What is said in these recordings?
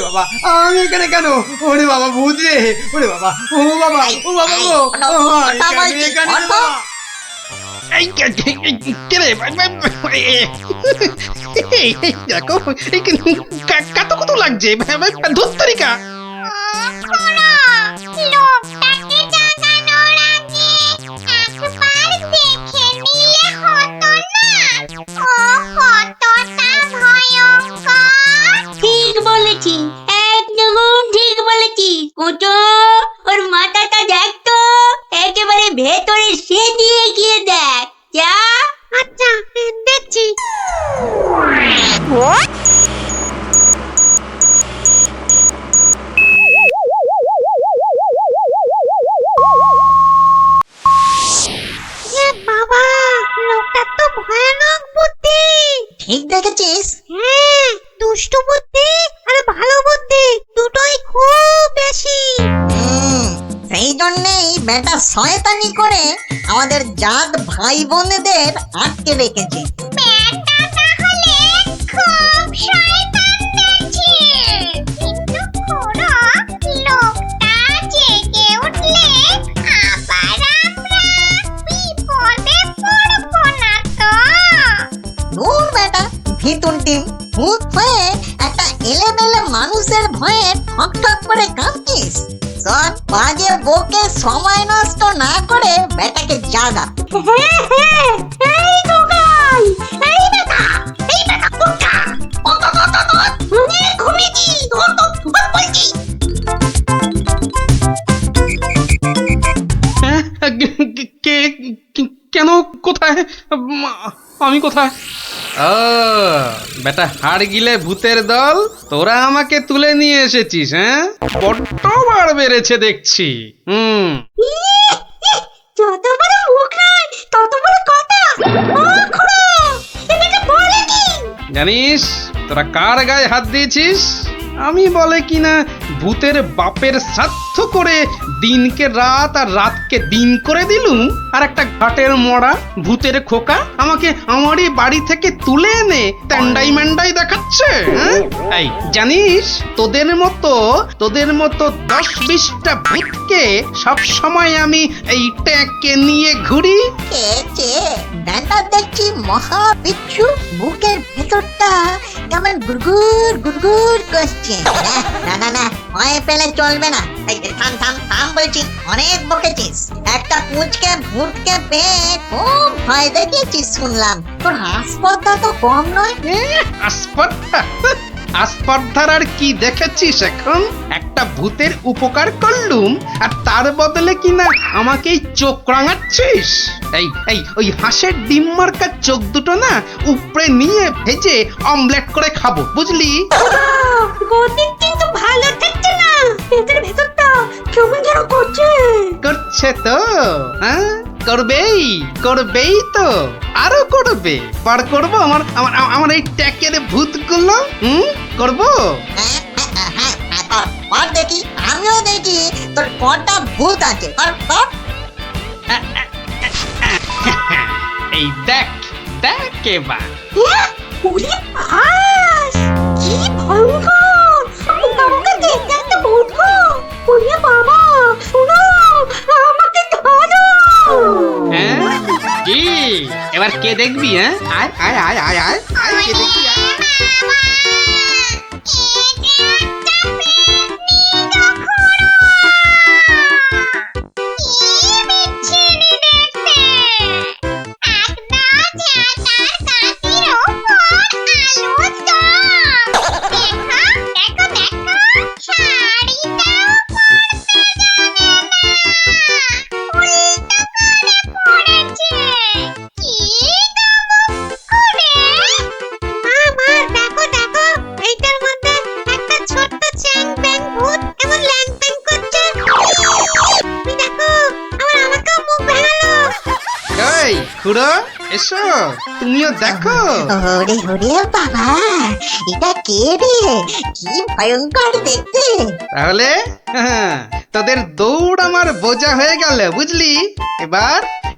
বাবা আমি এখানে কেন? ওরে বাবা ভূত রে! ওরে বাবা! ও বাবা! ও বাবা গো! এখানে বাবা! এই কে রে? দেখো কত কত লাগছে ধুত্তরিকা। লোকটাকে জাগানোর আগে একবার দেখে নিলে হতো না? ও কতটা ভয়ঙ্কর! ঠিক বলেছি, একদম ঠিক বলেছি কুটো। ওর মাথাটা দেখ তো, একেবারে ভেতরে সেদিয়ে গিয়ে দেখ যা। আচ্ছা দেখছি। বাবা, লোকটা তো ভয়ানক বুদ্ধি। ঠিক দেখেছিস? হ্যাঁ, দুষ্টু বুদ্ধি আর ভালো বুদ্ধি দুটোই খুব বেশি। সেই জন্যেই বেটা শয়তানি করে আমাদের জাত ভাই বোনেদের আটকে রেখেছে। ব্যাটা তাহলে খুব শয়তান দেখছি। কিন্তু খুড়ো, লোকটা জেগে উঠলে আবার আমরা বিপদে পড়বো না তো? দূর বেটা ভিতুন টিম, ভূত হয়ে একটা এলেমেলে মানুষের ভয়ে ঠক ঠক করে কাঁদছিস। চল বাজে বকে সময় নষ্ট না করে বেটাকে জাগা। এই দোকান, এই বেটা, উঠা। ঘুমিয়েছি, বলছি। কেন? কোথায়? আমি কোথায়? ও বেটা হাড় গিলে ভূতের দল, তোরা আমাকে তুলে নিয়ে এসেছিস? হ্যাঁ, বড্ড বার বেড়েছে দেখছি। যত বড় মুখ নয় তত বড় কথা। ও খুড়ো, এটাকে বলে কি? জানিস তোরা কার গায়ে হাত দিয়েছিস? আমি বলে কিনা ভূতের বাপের শ্রাদ্ধ করে দিনকে রাত আর রাতকে দিন করে দিলুম, আর একটা ঘাটের মরা ভূতের খোকা আমাকে আমারই বাড়ি থেকে তুলে এনে ট্যান্ডাই ম্যান্ডাই দেখাচ্ছে। হ্যাঁ? এই জানিস তোদের মতো 10-20টা ভূতকে সব সময় আমি এই ট্যাঁকে নিয়ে ঘুরি। বেটা দেখছি মহা বিচ্ছু, বুকের ভেতরটা কেমন গুড়গুড় গুড়গুড় করছে। না না না, ভয় পেলে চলবে না। এই থাম থাম থাম বলছি, অনেক বকেছিস। একটা পুঁচকে ভূতকে পেয়ে খুব ভয় দেখিয়েছিস শুনলাম। তোর হাসপাতাল তো কম নয়। আসপর্ধার আর কি দেখেছিস এখন? একটা ভূতের উপকার করলুম আর তার বদলে কিনা আমাকেই চোখ রাঙাচ্ছিস। এই ওই হাঁসের ডিম মার্কা চোখ দুটো না উপরে নিয়ে ভেজে অমলেট করে খাবো, বুঝলি? গতি কিন্তু ভালো থাকছে না। পেটের ভেতরটা কেমন যেন করছে তো? হ্যাঁ, করবেই তো, আরো করবে। বার করবো আমার এই ট্যাকের ভূতগুলো। করবো। দেখি, আমিও দেখি তোর কটা ভূত আছে। এই দেখ এবার। ওরে ভাস, কি ভয়ঙ্কর! আমাকে দেখতে একটা ভূত গো। ওরে বাবা, শোনো, আমাকে ধরো। হ্যাঁ কি এবার কে দেখবি? হ্যাঁ, আয় আয় আয় আয় আয় আয়, কে দেখবি? আয়। খুড়ো এসো, তুমিও দেখো। ওরে ওরে বাবা, এটা কে রে? কি ভয়ঙ্কর দেখতে। তাহলে তোদের দৌড় আমার বোঝা হয়ে গেল, বুঝলি?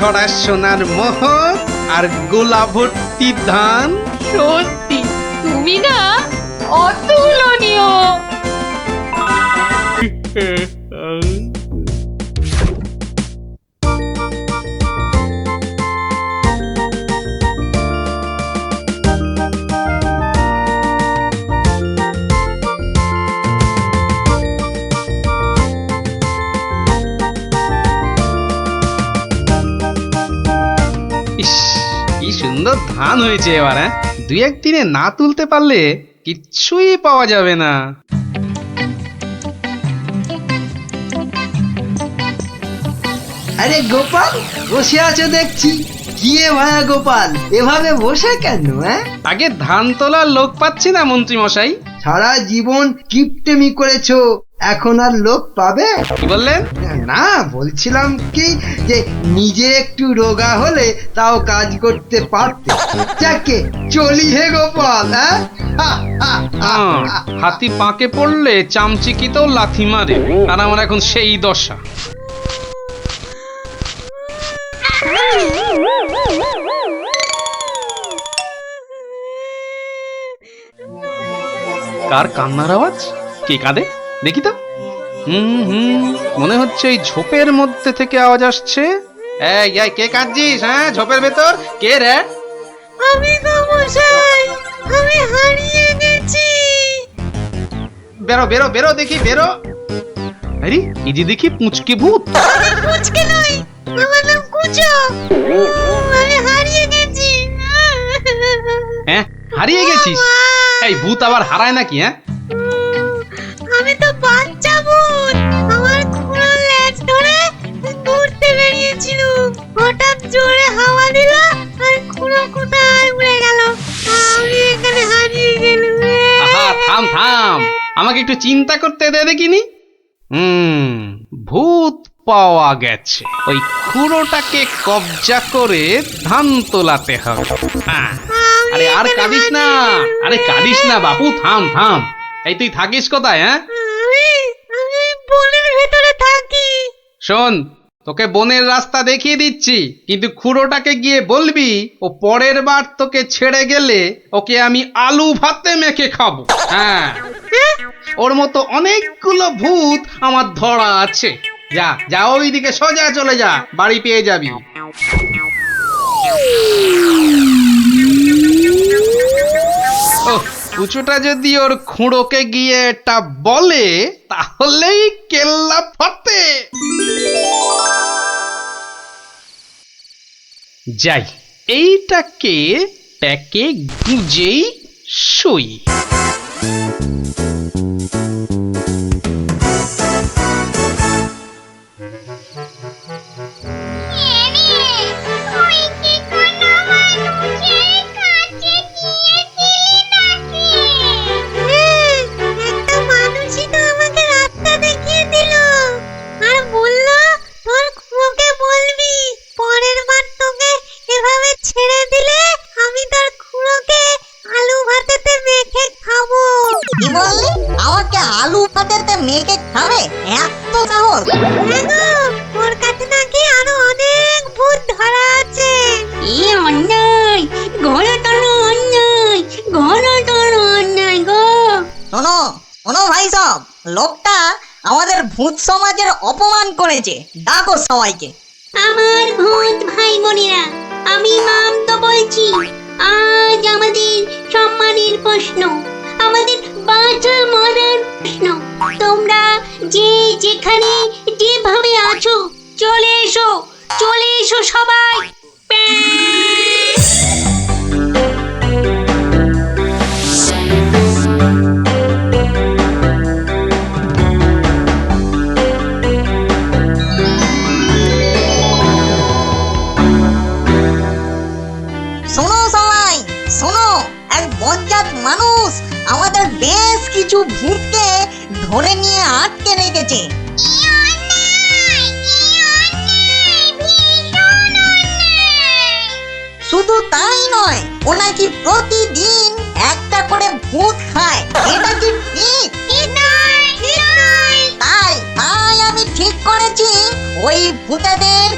ঘড়া সোনার মোহর আর গোলা ভর্তি ধান। সত্যি তুমি না অতুলনীয়। ইস, কি সুন্দর ধান হয়েছে এবার। হ্যাঁ, দুই একদিনে না তুলতে পারলে কিচ্ছুই পাওয়া যাবে না। আরে গোপাল, বসে আছো দেখছি। গিয়ে ভায়া গোপাল, এভাবে বসে কেন? আগে ধান তোলার লোক পাচ্ছি না মন্ত্রী মশাই। সারা জীবন কিপটেমি করেছো, এখন আর লোক পাবে? কি বললেন? না, বলছিলাম কি যে নিজে একটু রোগা হলে তাও কাজ করতে পারতে। যাকে চলি হে গোপাল। হাতি পাকে পড়লে চামচিকিতেও লাথি মারে, আর আমার এখন সেই দশা। কার কান্নার আওয়াজ? কে কাঁদে দেখি তো। মনে হচ্ছে এই ঝোপের মধ্যে থেকে আওয়াজ আসছে। এই এই, কে কাঁদছিস? হ্যাঁ, ঝোপের ভেতর কে রে? আমি গো মশাই, আমি হারিয়ে গেছি। বেরো বেরো বেরো দেখি, বেরো। আরে এই যে দেখি পুঁচকে ভূত। আমি কুচকে নই, আমার নাম কুচো। আমি হারিয়ে গেছি। হ্যাঁ, হারিয়ে গেছিস? এই ভূত আবার হারায় নাকি? হ্যাঁ, আমি তো বাচ্চা ভূত। আমার খুঁড়ো লেজ ধরে ঘুরতে বেরিয়েছিল, হঠাৎ জোরে হাওয়া দিল আর খুঁড়ো কোথায় উড়ে গেল। আমি এখানে হারিয়ে গেলাম। আহা, থাম থাম, আমাকে একটু চিন্তা করতে দে দেখিনি। ভূত পাওয়া গেছে। ওই খুঁড়োটাকে কবজা করে ধান তোলাতে হবে। হ্যাঁ, আরে আর কাঁদিস না, আরে কাঁদিস না বাপু, থাম থাম। এই তুই থাকিস কোথায়? হ্যাঁ, আমি বনের ভেতরে থাকি। শোন, তোকে বনের রাস্তা দেখিয়ে দিচ্ছি, কিন্তু খুঁড়োটাকে গিয়ে বলবি ও পরের বার তোকে ছেড়ে গেলে ওকে আমি আলু ভাতে মেখে খাবো। হ্যাঁ, ওর মতো অনেকগুলো ভূত আমার ধরা আছে। যা যা, ওইদিকে সোজা চলে যা, বাড়ি পেয়ে যাবি। ওহ, কুচুটা যদি ওর খুঁড়োকে গিয়ে এটা বলে তাহলেই কেল্লা ফতে। যাই, এইটাকে প্যাকে গুজেই সই। একটা মানুষই তো আমাকে রাস্তা দেখিয়ে দিল আর বলল তোর খুঁড়োকে বলবি পরের বার তোকে এভাবে ছেড়ে দিলে আমি তোর খুঁড়োকে আলু ভাতেতে মেখে খাবো। কি বললি? আমাকে আলু ভাতেতে মেখে খাবে? এত সাহস? হ্যাঁ গো, ওর কাছে নাকি আরো অনেক ভূত ধরা আছে। এই অন্যায়, ঘোড়াটার অন্যায়, ঘোড়াটার অন্যায় গো। শোনো শোনো ভাই সব, লোকটা আমাদের ভূত সমাজের অপমান করেছে। ডাকো সবাইকে। আমার ভূত ভাই বোনেরা, আমি মামতো বলছি। আজ আমাদের সম্মানের প্রশ্ন, আমাদের বাঁচা মরার প্রশ্ন। তোমরা যে যেখানে যেভাবে আছো চলে এসো, চলে এসো সবাই। শোনো সবাই, শোনো, এক বজ্জাত মানুষ আমাদের বেশ কিছু ভূতকে ধরে নিয়ে আটকে রেখেছে। শুধু তাই নয়, ও নাকি প্রতিদিন একটা করে ভূত খায়। এটা কি ঠিক? তাই তাই আমি ঠিক করেছি ওই ভূতেদের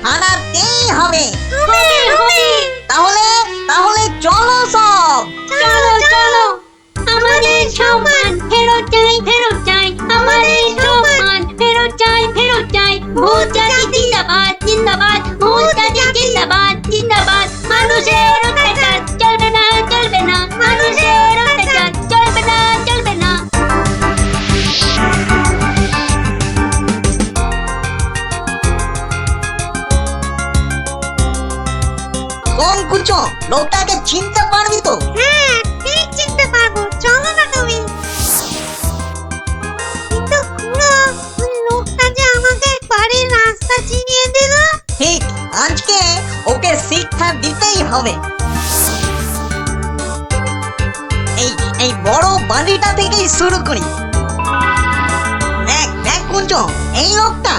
হারাতেই হবে। হবে হবে তাহলে তাহলে চলো সব। চলো চলো আমাদের সম্মান ফেরত চাই ফেরত চাই আমাদের সম্মান ফেরত চাই ফেরত চাই ভূত জাতি জিন্দাবাদ জিন্দাবাদ ভূত জাতি জিন্দাবাদ জিন্দাবাদ মানুষের অত্যাচার চলবে না চলবে না মানুষের অত্যাচার চলবে না চলবে না কোন কুচো, লোকটাকে চিনতে পারবি তো? হ্যাঁ ঠিক চিনতে পারবো, চলো না তুমি। কিন্তু খুড়ো, ওই লোকটা যে আমাকে বাড়ির রাস্তা চিনিয়ে দিল। ঠিক, আজকে ওকে শিক্ষা দিতেই হবে। এই এই বড় বাড়িটা থেকেই শুরু করি। দেখ দেখ কুঞ্চ, এই লোকটা।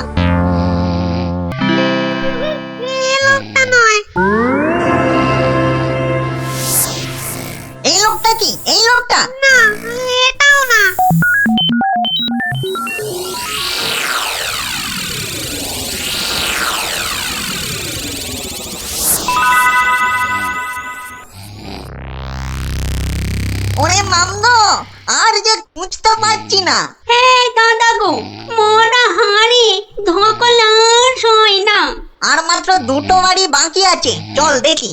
এই লোকটা নয়। এই লোকটা কি? এই লোকটা? না, এটাও না। ওরে মামদো, আর যে খুঁজতে পারছি না। হ্যাঁ দাদা গো মরা হাড়ি ধকল আর সয় না আর মাত্র দুটো বাড়ি বাকি আছে, চল দেখি।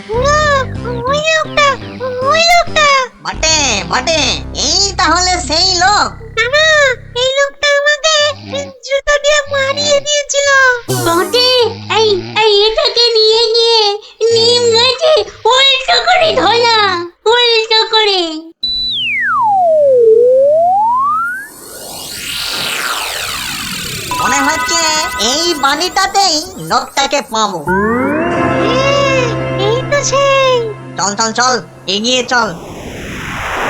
খুড়ো, ওই লোকটা, ওই লোকটা। বটে বটে, এই তাহলে সেই লোক। না না, এই লোকটা আমাকে জুতো দিয়ে মারিয়ে দিয়েছিল। বটে এই এই এটাকে নিয়ে গিয়ে নিম গাছে উল্টো করে ধরা উল্টো করে মনে হচ্ছে এই বাড়িটাতেই লোকটাকে পাবো। হ্যাঁ, এই তো সেই। চল চল চল, এগিয়ে চল।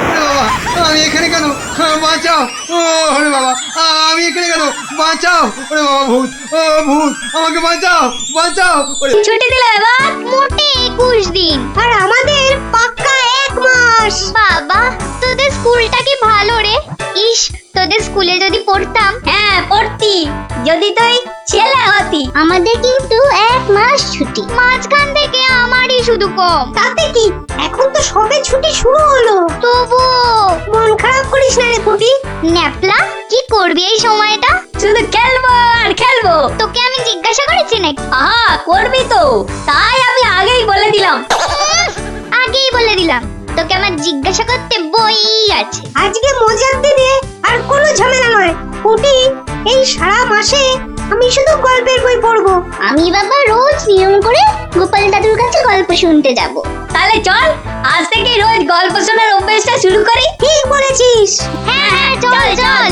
ওরে বাবা, আমি এখানে কেন? বাঁচাও! ও ওরে বাবা, আমি এখানে কেন? বাঁচাও! ওরে বাবা, ভূত! ও ভূত! আমাকে বাঁচাও! বাঁচাও! ওরে ছুটি দিল এবার মোটে 21 দিন আর আমাদের পাক্কা 1 মাস। বাবা, তোদের স্কুলটা কি ভালো রে। ইস, তোদের স্কুলে যদি পড়তাম। হ্যাঁ পড়তি যদি তুই ছেলে হতি আমাদের কিন্তু 1 মাস ছুটি, মাঝখান থেকে আমারই শুধু কম। তাতে কি, এখন তো সবে ছুটি শুরু হলো। তবু মন খারাপ করিস না রে পুটি। ন্যাপলা, কি করবি এই সময়টা? শুধু খেলবো আর খেলবো তোকে আমি জিজ্ঞাসা করেছি নাকি? আহা করবি তো তাই আমি আগেই বলে দিলাম আগেই বলে দিলাম, তোকে আমার জিজ্ঞাসা করতে বই আছে। আজকে মজার দিনে আর কোনো ঝামেলা নয় পুটি। এই সারা মাসে আমি শুধু গল্পের বই পড়বো। আমি বাবা রোজ নিয়ম করে গোপাল দাদুর কাছে গল্প শুনতে যাব। তাহলে চল আজ থেকে রোজ গল্প শোনার অভ্যেসটা শুরু করি ঠিক বলেছিস। হ্যাঁ হ্যাঁ, চল চল।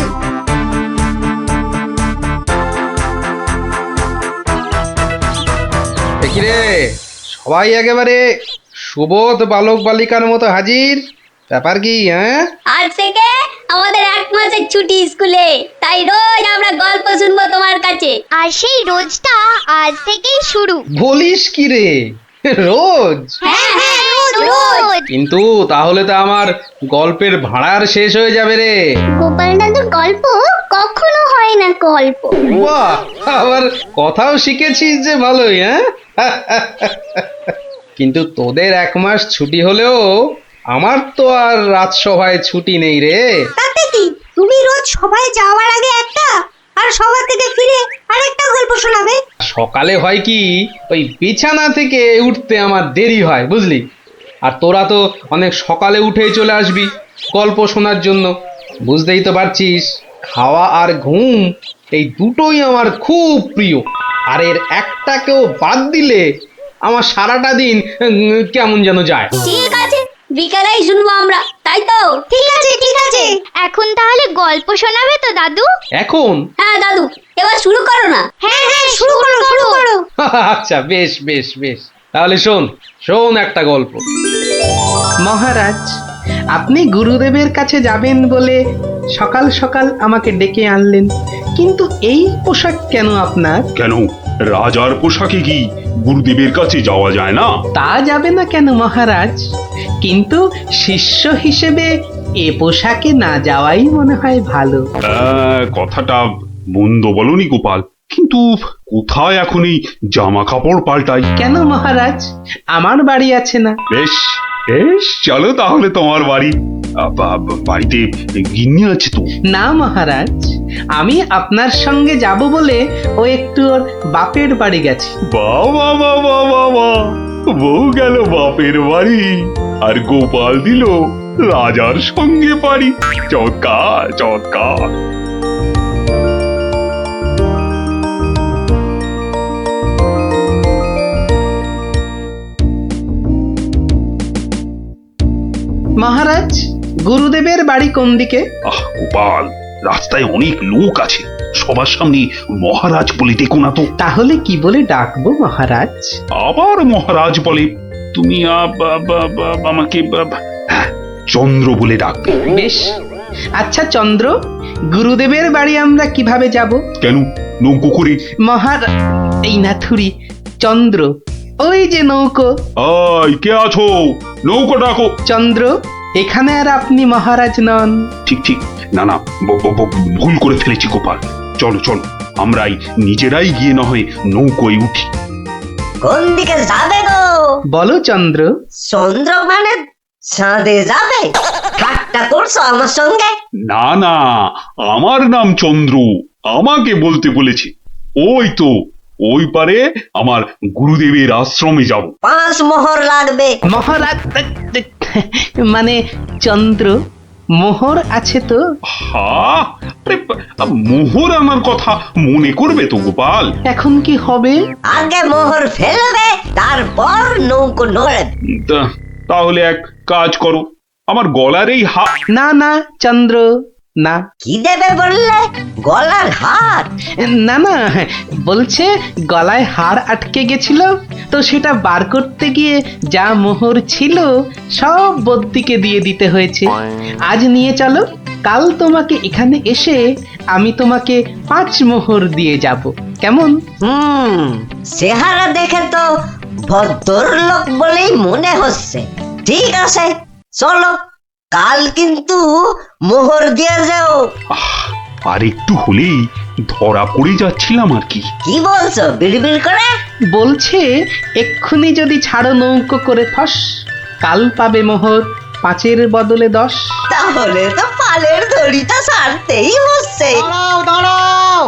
দেখি রে, সবাই একেবারে সুবোধ বালক বালিকার মতো হাজির। ব্যাপার কি? হ্যাঁ, আজ থেকে আমাদের 1 মাসের ছুটি স্কুলে তাই রোজ আমরা গল্প শুনবো তোমার কাছে আর সেই রোজটা আজ থেকেই শুরু। বলিস কি রে? রোজ? হ্যাঁ হ্যাঁ রোজ। কিন্তু তাহলে তো আমার গল্পের ভাড়ার শেষ হয়ে যাবে রে। গোপাল দাদুর গল্প কখনো হয় না গল্প। বাহ, আবার কথাও শিখেছিস যে ভালোই। হ্যাঁ, কিন্তু তোদের 1 মাস ছুটি হলেও আমার তো আর রাজসভায় ছুটি নেই রে। তাতে কি, তুমি রোজ সবাই যাওয়ার আগে একটা আর সবার থেকে ফিরে আরেকটা গল্প শোনাবে। সকালে হয় কি, ওই বিছানা থেকে উঠতে আমার দেরি হয় বুঝলি। আর তোরা তো অনেক সকালে উঠেই চলে আসবি গল্প শোনার জন্য। বুঝতেই তো পারছিস, খাওয়া আর ঘুম এই দুটোই আমার খুব প্রিয়। আর এর একটাকেও বাদ দিলে আমার সারাটা দিন কেমন যেন যায়। ঠিক আছে বিকালেই শুনবো আমরা তাই তো ঠিক আছে ঠিক আছে। এখন তাহলে গল্প শোনাবে তো দাদু? এখন? হ্যাঁ দাদু এবার শুরু করো না হ্যাঁ হ্যাঁ, শুরু করো শুরু করো। আচ্ছা, বেশ বেশ বেশ, তাহলে শোন শোন একটা গল্প। মহারাজ, আপনি গুরুদেবের কাছে যাবেন বলে সকাল সকাল আমাকে ডেকে আনলেন, কিন্তু এই পোশাক কেন আপনার? কেন, রাজার পোশাকে কি গুরুদেবের কাছে যাওয়া যায় না? তা যাবে না কেন মহারাজ, কিন্তু শিষ্য হিসেবে এ পোশাকে না যাওয়াই মনে হয় ভালো। কথাটা মন্দ বলনি গোপাল, কিন্তু কোথায় এখন এই জামা কাপড় পাল্টাই? কেন মহারাজ, আমার বাড়ি আছে না? বেশ বেশ, চলো তাহলে তোমার বাড়ি। বাড়িতে গিন্নি আছে তো? না মহারাজ, আমি আপনার সঙ্গে যাব বলে ও একটু ওর বাপের বাড়ি গেছে। বাবা বাবা বাবা, বউ গেল বাপের বাড়ি আর গোপাল দিল রাজার সঙ্গে বাড়ি। চমৎকার চমৎকার। মহারাজ, গুরুদেবের বাড়ি কোন দিকে? গোপাল, রাস্তায় অনেক লোক আছে, সবার সামনে মহারাজ বলে ডেকো না তো। তাহলে কি বলে ডাকবো মহারাজ? আবার মহারাজ বলে? তুমি আমাকে হ্যাঁ, চন্দ্র বলে ডাকবে। বেশ, আচ্ছা চন্দ্র, গুরুদেবের বাড়ি আমরা কিভাবে যাব? কেন, নৌকো করে? এই না থুরি, চন্দ্র, ওই যে নৌকো। কে আছো? নৌকো ডাকো। চন্দ্র, এখানে আর আপনি মহারাজ নন। ঠিক ঠিক, না না, ভুল করে ফেলেছি গোপাল। চলো চলো, আমরাই নিজেরাই গিয়ে না হয় নৌকোয় উঠি। কোন দিকে যাবে গো? বলো চন্দ্র। চন্দ্র মানে চাঁদে যাবে? ঠাট্টা করছো আমার সঙ্গে? না না, আমার নাম চন্দ্র, আমাকে বলতে বলেছে। ওই তো ওই পারে আমার গুরুদেবের আশ্রমে যাব। 5 মোহর লাগবে। মহারাজ মানে চন্দ্র, মোহর আছে তো? মোহর আনার কথা মনে করবে তো গোপাল। এখন কি হবে? আগে মোহর ফেলবে, তারপর নৌকো নড়বে। তাহলে এক কাজ করো, আমার গলার এই না না চন্দ্র, না। কি দেবে বললে? গলার হার? না না, বলছে গলায় হার আটকে গেছিল, তো সেটা বার করতে গিয়ে যা মোহর ছিল সব বদ্যিকে দিয়ে দিতে হয়েছে। আজ নিয়ে চলো, কাল তোমাকে এখানে এসে আমি তোমাকে 5 মোহর দিয়ে যাব, কেমন? চেহারা দেখে তো ভদ্রলোক বলেই মনে হচ্ছে। ঠিক আছে, চলো, কাল কিন্তু মোহর দিয়ে যাও। আর একটু হলেই ধরা পড়ে যাচ্ছিলাম আর কি। কি বলছো বিড়বিড় করে? বলছে এক্ষুনি যদি ছাড়ো নৌকো করে ফস, কাল পাবে মোহর 5-এর বদলে 10। তাহলে তো পালের দড়িটা ছাড়তেই হচ্ছে। দাঁড়াও দাঁড়াও,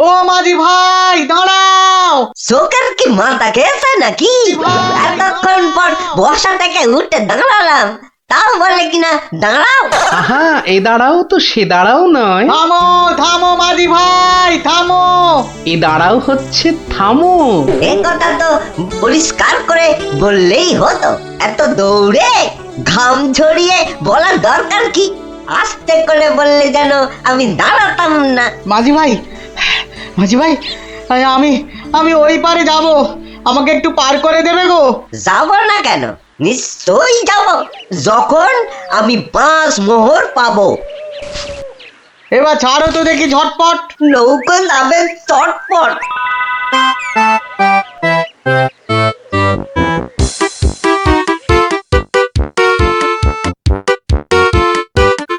ও মাঝি ভাই দাঁড়াও। চোখের কি মাথা খেয়েছে নাকি? এতক্ষণ পর বসা থেকে উঠে দাঁড়ালাম, তাও বলে কিনা দাঁড়াও। আহা, এ দাঁড়াও তো সে দাঁড়াও নয়। থামো থামো মাঝি ভাই, থামো। এ দাঁড়াও হচ্ছে থামো। এ কথা তো পরিষ্কার করে বললেই হতো। এত দৌড়ে ঘাম ঝরিয়ে বলার দরকার কি? আস্তে করে বললে যেন আমি দাঁড়াতাম না। মাঝি ভাই, মাঝি ভাই, আমি ওই পারে যাব, আমাকে একটু পার করে দেবে গো? যাব না কেন? নিশ্চয়ই যাব, যখন আমি 5 মোহর পাবো। এবার ছাড়ো তো দেখি ঝটপট। নৌকো যাবে চটপট।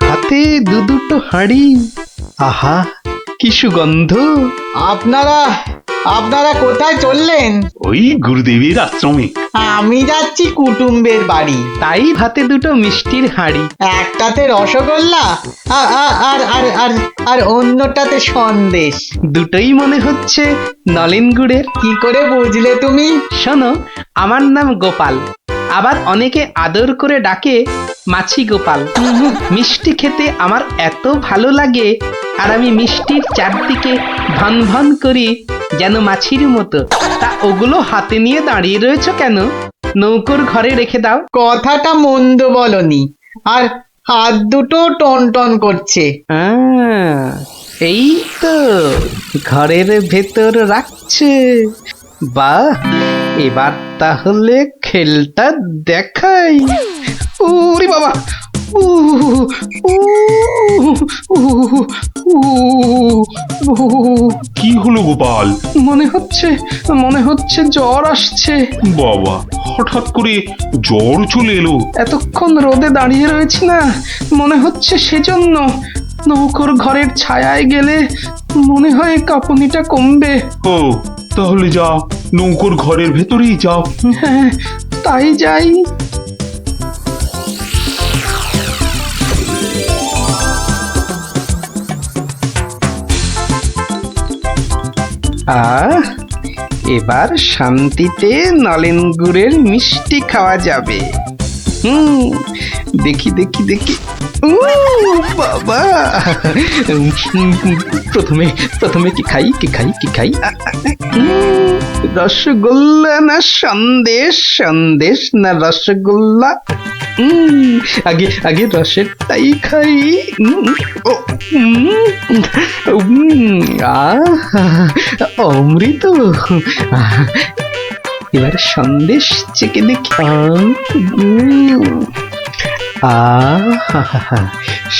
হাতে দুটো হাঁড়ি, আহা কি সুগন্ধ। আপনারা কোথায় চললেন? ওই গুরুদেবের আশ্রমে। আমি যাচ্ছি কুটুম্বের বাড়ি। তাই হাতে দুটো মিষ্টির হাঁড়ি। একটাতে রসগোল্লা আর অন্যটাতে সন্দেশ। দুটোই মনে হচ্ছে নলেন গুড়ের। কি করে বুঝলে তুমি? শোনো, আমার নাম গোপাল, আবার অনেকে আদর করে ডাকে মাছি গোপাল। মিষ্টি খেতে আমার এত ভালো লাগে, আর আমি মিষ্টির চারদিকে ভন ভন করি যেন মাছির মতো। তা ওগুলো হাতে নিয়ে দাঁড়িয়ে রয়েছো কেন? নৌকোর ঘরে রেখে দাও। কথাটা মন্দ বলনি, আর হাত দুটো টন টন করছে। এই তো ঘরের ভেতর রাখছে। বাহ, এবার তাহলে খেলটা দেখাই। ওরে বাবা, উ, উ, উ, উ, উ, কি হলো গোপাল? মনে হচ্ছে জ্বর আসছে। বাবা, হঠাৎ করে জ্বর চলে এলো? এতক্ষণ রোদে দাঁড়িয়ে রয়েছি না, মনে হচ্ছে সেজন্য। নৌকোর ঘরের ছায়ায় গেলে মনে হয় কাঁপুনিটা কমবে। ও, তাহলে যাও, নৌকোর ঘরের ভেতরেই যাও। হ্যাঁ, তাই যাই। এবার শান্তিতে নলেন গুড়ের মিষ্টি খাওয়া যাবে। দেখি দেখি দেখি। বাবা, প্রথমে কি খাই কি খাই কি খাই? রসগোল্লা না সন্দেশ, সন্দেশ না রসগোল্লা? আগে রসেরটাই খাই। অমৃত। এবার সন্দেশ চেকে দেখি।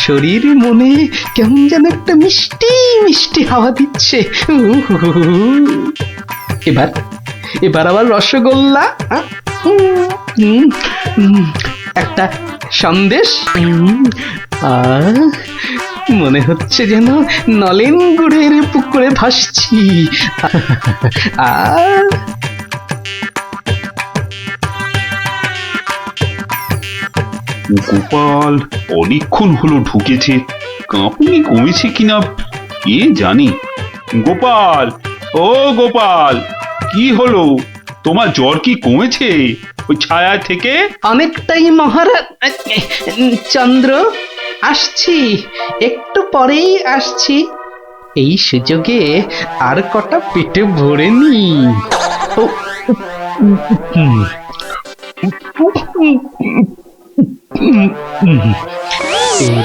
শরীর মনে কেমন যেন একটা মিষ্টি মিষ্টি হাওয়া দিচ্ছে। এবার আবার রসগোল্লা, একটা সন্দেশ। মনে হচ্ছে যেন নলেন গুড়ের পুকুরে ভাসছি। গোপাল অনেকক্ষণ হলো ঢুকেছে, কাঁপুনি কমেছে কিনা কে জানি। গোপাল, ও গোপাল, কি হলো? তোমার জ্বর কি কমেছে ওই ছায়া থেকে? অনেকটাই মহারাজ। চন্দ্র, আসছি, একটু পরেই আসছি। এই সুযোগে আর কটা পেটে ভরে নি।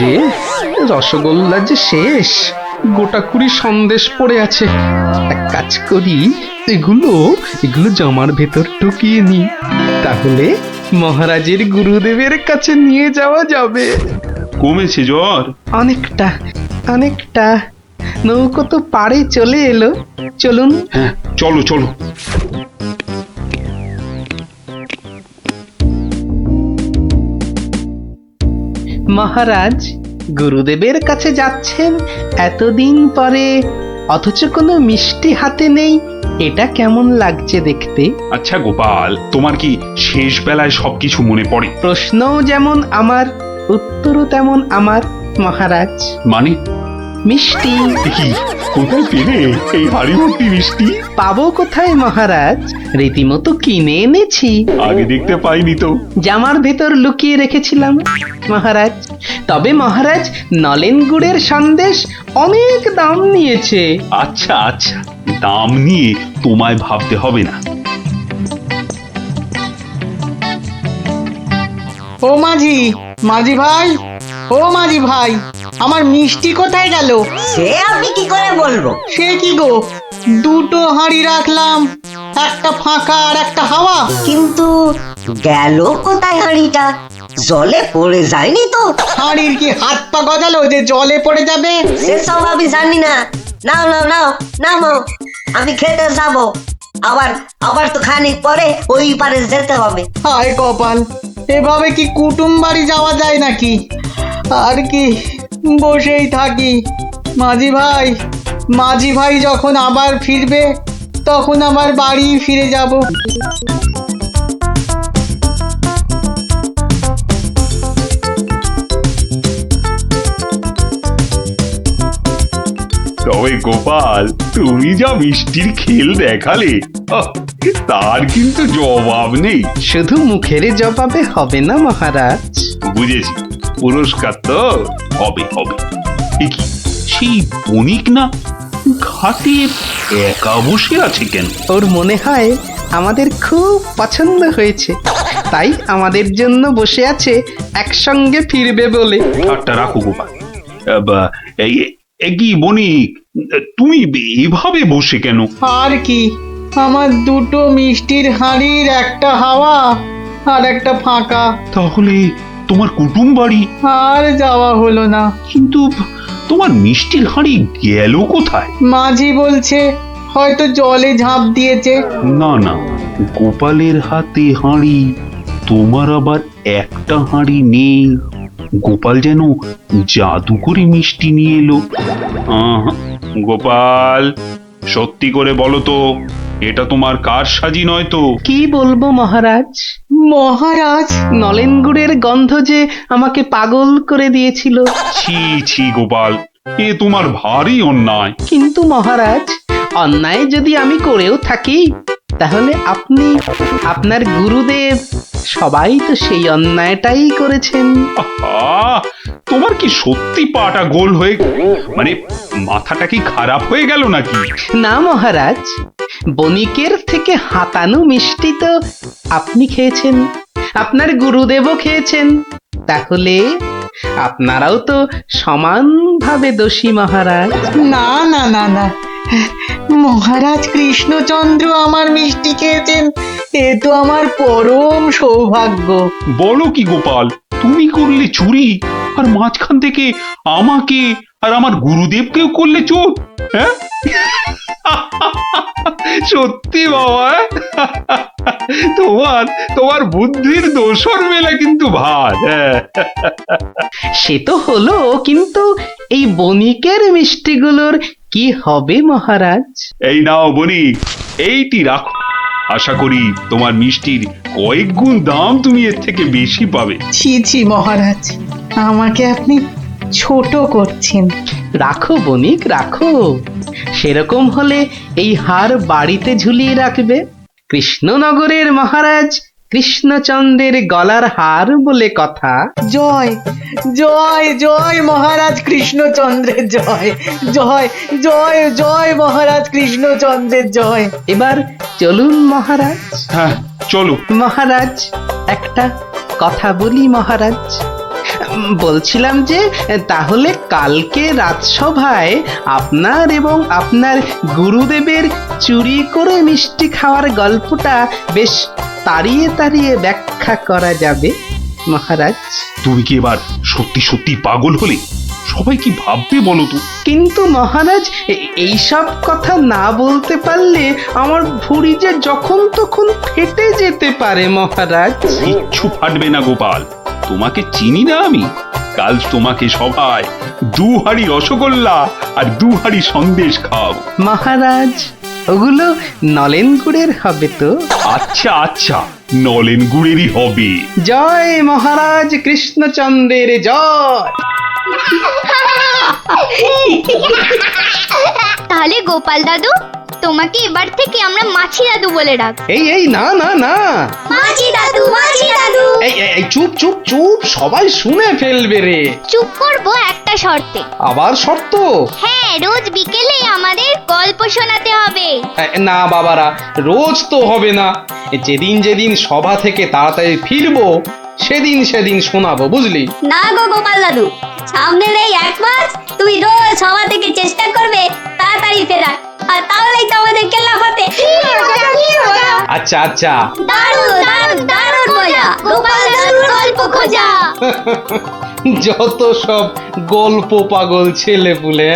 রে, রসগোল্লা যে শেষ, গোটা কুড়ি সন্দেশ পড়ে আছে। এক কাজ করি, এগুলো জামার ভেতর ঢুকিয়ে নি, তাহলে মহারাজের গুরুদেবের কাছে নিয়ে যাওয়া যাবে। কমেছে জ্বর? অনেকটা। নৌকো তো পাড়ে চলে এলো, চলুন। হ্যাঁ, চলো চলো। মহারাজ, গুরুদেবের কাছে যাচ্ছেন এতদিন পরে, অথচ কোনো মিষ্টি হাতে নেই। এটা কেমন লাগছে দেখতে? আচ্ছা গোপাল, তোমার কি শেষ বেলায় সবকিছু মনে পড়ে? প্রশ্নও যেমন আমার, উত্তরও তেমন আমার মহারাজ। মানে? মিষ্টি। কি, কোথায় পেলে এই হাড়ি ভর্তি মিষ্টি? পাবো কোথায় মহারাজ, রীতিমতো কিনে এনেছি। আগে দেখতে পাইনি তো। জামার ভেতর লুকিয়ে রেখেছিলাম মহারাজ। তবে মহারাজ, নলেন গুড়ের সন্দেশ অনেক দাম নিয়েছে। আচ্ছা আচ্ছা, দাম নিয়ে তোমায় ভাবতে হবে না। ও মাঝি ভাই, ও মাঝি ভাই, আমার মিষ্টি কোথায় গেল? সে আমি কি করে বলবো? সে কি গো, দুটো হাঁড়ি রাখলাম, একটা ফাঁকা আর একটা হাওয়া। কিন্তু গেল কোথায় হাঁড়িটা? জলে পড়ে যায়নি তো? হাঁড়ির কি হাত পা গজালো যে জলে পড়ে যাবে? সেসব আমি জানি না। নাও নাও নাও নামো, আমি খেতে যাবো। আবার তো খানিক পরে ওই পারে যেতে হবে। হায় কপাল, এভাবে কি কুটুম বাড়ি যাওয়া যায় নাকি? আর কি বসেই থাকি। মাঝি ভাই যখন আবার ফিরবে, তখন আবার বাড়ি ফিরে যাব। তবে গোপাল, তুমি যা মিষ্টির খেল দেখালে, তার কিন্তু জবাব নেই। শুধু মুখের জবাবে হবে না মহারাজ। বুঝেছি, পুরস্কার তো হবে হবে। এ কি, সেই বণিক না ঘাটে একা বসে আছে কেন? ওর মনে হয় আমাদের খুব পছন্দ হয়েছে, তাই আমাদের জন্য বসে আছে, একসঙ্গে ফিরবে বলে। ঠাট্টা রাখো গোপাল। কি বণিক, তুমি এভাবে বসে কেন? আর কি, আমার দুটো মিষ্টির হাঁড়ির একটা হাওয়া আর একটা ফাঁকা। তাহলে তোমার কুটুম বাড়ি, আর যাওয়া হলো না। কিন্তু তোমার মিষ্টির হাঁড়ি গেল কোথায়? মাঝি বলছে হয়তো জলে ঝাঁপ দিয়েছে। না না, গোপালের হাতে হাঁড়ি, তোমার আবার একটা হাঁড়ি নেই। গোপাল যেন জাদু করে মিষ্টি নিয়ে এলো। আহা, গোপাল, সত্যি করে বলো তো, এটা তোমার কার সাজি নয় তো? কি বলবো মহারাজ, মহারাজ, নলেন গুড়ের গন্ধ যে আমাকে পাগল করে দিয়েছিল। ছি ছি গোপাল, এ তোমার ভারী অন্যায়। কিন্তু মহারাজ, অন্যায় যদি আমি করেও থাকি, তাহলে আপনি, আপনার গুরুদেব, সবাই তো সেই অন্যায়টাই করেছেন। আহা, তোমার কি সত্যি পাটা গোল হয়ে, মানে মাথাটা কি খারাপ হয়ে গেল নাকি? না মহারাজ, বণিকের থেকে হাতানো মিষ্টি তো আপনি খেয়েছেন, আপনার গুরুদেবও খেয়েছেন, তাহলে আপনারাও তো সমানভাবে দোষী মহারাজ। না না না না, মহারাজ কৃষ্ণচন্দ্র আমার মিষ্টি খেয়েছেন, এ তো আমার পরম সৌভাগ্য। বলো কি গোপাল, তুমি করলে চুরি, আর মাঝখান থেকে আমাকে আর আমার গুরুদেবকেও করলে চোর? হ্যাঁ? সত্যি বাবা, তোমার তোমার বুদ্ধির দোসর মেলা কিন্তু ভার। হ্যাঁ, সে তো হলো, কিন্তু এই বণিকের মিষ্টিগুলোর কি হবে মহারাজ? এই নাও বণিক, এইটি রাখো। আশা করি তোমার মিষ্টির কয়েক গুণ দাম তুমি এর থেকে বেশি পাবে। ছি ছি মহারাজ, আমাকে আপনি ছোট করছেন। রাখো বণিক, রাখো। সেরকম হলে এই হার বাড়িতে ঝুলিয়ে রাখবে। কৃষ্ণনগরের মহারাজ কৃষ্ণচন্দ্রের গলার হার বলে কথা। জয় জয় জয় মহারাজ কৃষ্ণচন্দ্রের জয়, জয় জয় জয় মহারাজ কৃষ্ণচন্দ্রের জয়। এবার চলুন মহারাজ। হ্যাঁ, চলো। মহারাজ, একটা কথা বলি মহারাজ। বলছিলাম যে, তাহলে কালকে রাজসভায় আপনার এবং আপনার গুরুদেবের চুরি করে মিষ্টি খাওয়ার গল্পটা বেশ তাড়িয়ে তাড়িয়ে ব্যাখ্যা করা যাবে মহারাজ। তুমি কি এবার সত্যি সত্যি পাগল হলে? সবাই কি ভাববে বলো তো? কিন্তু মহারাজ, এইসব কথা না বলতে পারলে আমার ভুঁড়ি যে যখন তখন ফেটে যেতে পারে মহারাজ। কিচ্ছু ফাটবে না গোপাল, তোমাকে চিনি না আমি? কাল তোমাকে সবাই 2 হাঁড়ি রসগোল্লা আর 2 হাঁড়ি সন্দেশ খাও। মহারাজ, ওগুলো নলেন গুড়ের হবে তো? আচ্ছা আচ্ছা, নলেন গুড়েরই হবে। জয় মহারাজ কৃষ্ণচন্দ্রের জয়। তাহলে গোপাল দাদু, তোমাকে এবার থেকে আমরা মাছি দাদু বলে ডাক। এই এই, না না না, মাছি দাদু, মাছি দাদু। এই চুপ চুপ চুপ, সবাই শুনে ফেলবে রে। চুপ করবো একটা শর্তে। আবার শর্ত? হ্যাঁ, রোজ বিকেলে আমাদের গল্প শোনাতে হবে। না বাবারা, রোজ তো হবে না। যেদিন যেদিন সভা থেকে তাড়াতাড়ি ফিরবো, সেদিন সেদিন শোনাবো, বুঝলি? না গো গোপাল দাদু, সামনের এই 1 মাস তুমি রোজ সভা থেকে চেষ্টা করবে তাড়াতাড়ি ফেরার, আর তাহলেই তো আমাদের কেল্লা ফতে। আচ্ছা আচ্ছা। দারুণ দারুণ দারুণ মজা, গোপাল দাদুর গল্প খোঁজা। যত সব গল্প পাগল ছেলে পুলে।